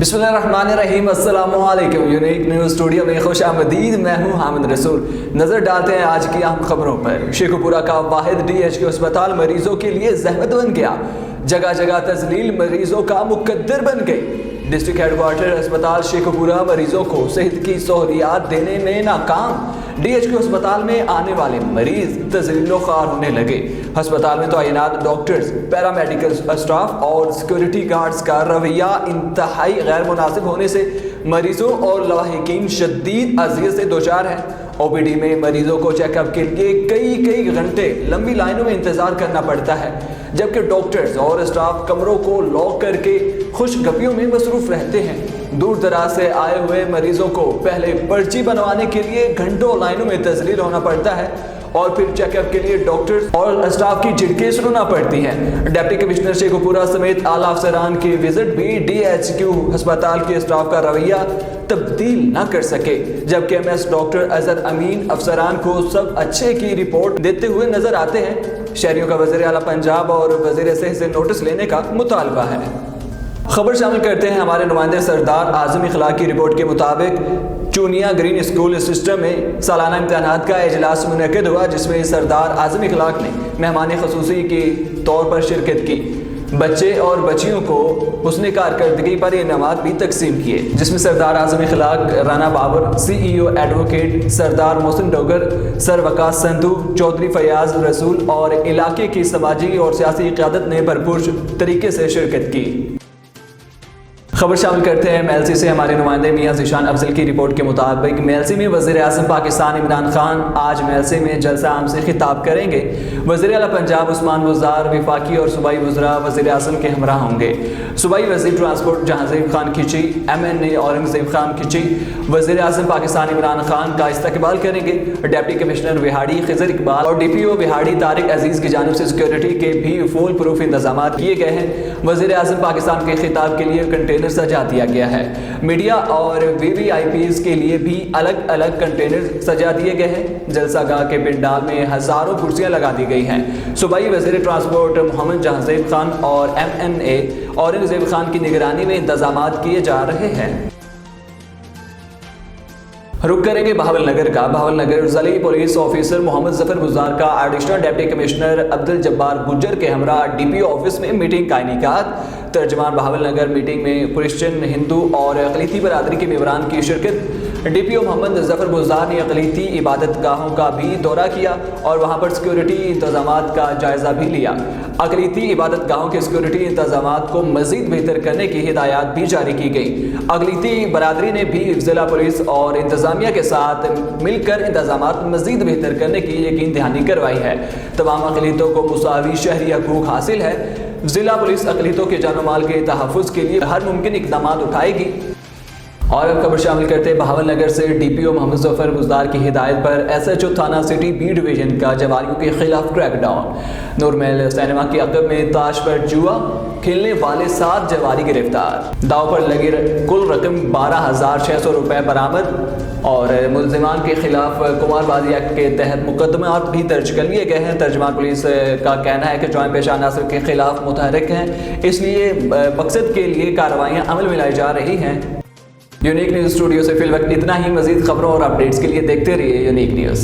बिस्मिल्लाहिर्रहमानिर्रहीम, अस्सलामुअलैकुम। Unique news studio में खुश आमदीद। मैं हूँ हामिद रसूल। नज़र डालते हैं आज की अहम खबरों पर। शेखुपुरा का वाहिद DHQ अस्पताल मरीजों के लिए जहमत बन गया। जगह जगह तजलील मरीजों का मुकद्दर बन गई। डिस्ट्रिक्ट हेडक्वार्टर अस्पताल शेखुपुरा मरीजों को सेहत की सहूलियात देने में नाकाम। DHQ अस्पताल में आने वाले मरीज तजलीलो ख्वार होने लगे। अस्पताल में तैनात डॉक्टर्स, पैरामेडिकल स्टाफ और सिक्योरिटी गार्ड्स का रवैया इंतहाई गैर मुनासिब होने से मरीजों और लाहिकीन शदीद अज़ियत से दोचार हैं। OPD में मरीजों को चेकअप के लिए कई घंटे लंबी लाइनों में इंतज़ार करना पड़ता है, जबकि डॉक्टर्स और स्टाफ कमरों को लॉक करके खुशगपियों में मसरूफ़ रहते हैं। दूर दराज से आए हुए मरीजों को पहले पर्ची बनवाने के लिए घंटों लाइनों में तजलील होना पड़ता है और फिर चेकअप के लिए डॉक्टर्स और स्टाफ की झिड़कें सुनना पड़ती हैं। डिप्टी कमिश्नर शेखुपुरा समेत आला अफसरान की विजिट भी DHQ अस्पताल के स्टाफ का रवैया तब्दील न कर सके, जबकि MS डॉक्टर अजहर अमीन अफसरान को सब अच्छे की रिपोर्ट देते हुए नजर आते हैं। शहरियों का वज़ीर आला पंजाब और वज़ीर सेहत से नोटिस लेने का मुतालबा है। खबर शामिल करते हैं हमारे नुमाइंदे सरदार आज़म इखलाक की रिपोर्ट के मुताबिक चूनिया ग्रीन स्कूल सिस्टम में सालाना इम्तहानात का इजलास मुनक़िद हुआ, जिसमें सरदार आज़म इखलाक ने मेहमान खसूसी के तौर पर शिरकत की। बच्चे और बच्चियों को हुस्न कारकर्दगी पर इनामात भी तकसीम किए, जिसमें सरदार आज़म इखलाक, राना बाबर, CEO एडवोकेट सरदार मोहसिन डोगर, सर वकास संधू, चौधरी फयाज रसूल और इलाके की समाजी और सियासी क़यादत ने भरपूर तरीके से शिरकत की। खबर शामिल करते हैं MLC से हमारे नुमाइंदे मियां ज़ीशान अफजल की रिपोर्ट के मुताबिक MLC में वज़ीर आज़म पाकिस्तान इमरान खान आज MLC में जलसा आम से खिताब करेंगे। वज़ीर आला पंजाब उस्मान बुज़दार वफाकी और सूबाई वज़रा वज़ीर आज़म के हमरा होंगे। सूबाई वज़ीर ट्रांसपोर्ट जहांज़ेब खान खिची, MNA औरंगज़ेब खान खिची वज़ीर आज़म पाकिस्तान इमरान खान का इस्तकबाल करेंगे। डिप्टी कमिश्नर विहाड़ी खिज़र इकबाल और DPO विहाड़ी तारिक अजीज़ की जानिब से सिक्योरिटी के भी फुल प्रूफ इंतजाम किए गए हैं। वज़ीर आज़म पाकिस्तान के खिताब के लिए कंटेनर सजा दिया गया है। मीडिया और VVIPs के लिए भी अलग अलग कंटेनर सजा दिए गए हैं। जलसागाह के पिंडाल में हजारों कुर्सियां लगा दी गई हैं। सूबाई वज़ीर ट्रांसपोर्ट मोहम्मद जहांज़ेब खान और MNA औरंगज़ेब खान की निगरानी में इंतजामात किए जा रहे हैं। रुक करेंगे बहावल नगर का। बहावल नगर ज़िली पुलिस ऑफिसर मोहम्मद ज़फ़र बुज़दार का additional deputy commissioner Abdul Jabbar Gujjar के हमरा DPO ऑफिस में मीटिंग का इनेकाद। तर्जमान बहावल नगर मीटिंग में क्रिश्चियन, हिंदू और अक़लीती बरादरी के मेंबरान की शिरकत। DPO मोहम्मद ज़फ़र बुज़दार ने अक़लीती इबादत गाहों का भी दौरा किया और वहाँ पर सिक्योरिटी इंतजामात का जायज़ा भी लिया। अक़लीती इबादत गाहों के सिक्योरिटी इंतजामात को मज़ीद बेहतर करने की हिदायत भी जारी की गई। अक़लीती बरादरी ने भी ज़िला पुलिस और इंतज़ामिया के साथ मिलकर इंतजामात मज़ीद बेहतर करने की यकीन दहानी करवाई है। तमाम अक़लीतों को मुसावी शहरी हकूक़ हासिल है। ज़िला पुलिस अक़लीतों के जान माल के तहफ़्फ़ुज़ के लिए हर मुमकिन इक़दाम उठाएगी। और अब खबर शामिल करते हैं बहावल नगर से। DPO मोहम्मद ज़फ़र बुज़दार की हिदायत पर SHO थाना सिटी B डिवीज़न का जवारियों के खिलाफ क्रैकडाउन। नूरमहल सिनेमा के अक़ब में ताश पर जुआ खेलने वाले 7 जवारी गिरफ्तार। दाव पर लगी कुल रकम 12,600 रुपये बरामद और मुलजिमान के खिलाफ कुमारबाजी एक्ट के तहत मुकदमात भी दर्ज कर लिए गए हैं। तर्जमान पुलिस का कहना है कि जॉइंट पेशा अनासर के खिलाफ मुतहरिक हैं, इसलिए मकसद के लिए कार्रवाइयाँ अमल में लाई जा रही हैं। यूनिक न्यूज़ स्टूडियो से फिल वक्त इतना ही। मज़ीद खबरों और अपडेट्स के लिए देखते रहिए यूनिक न्यूज़।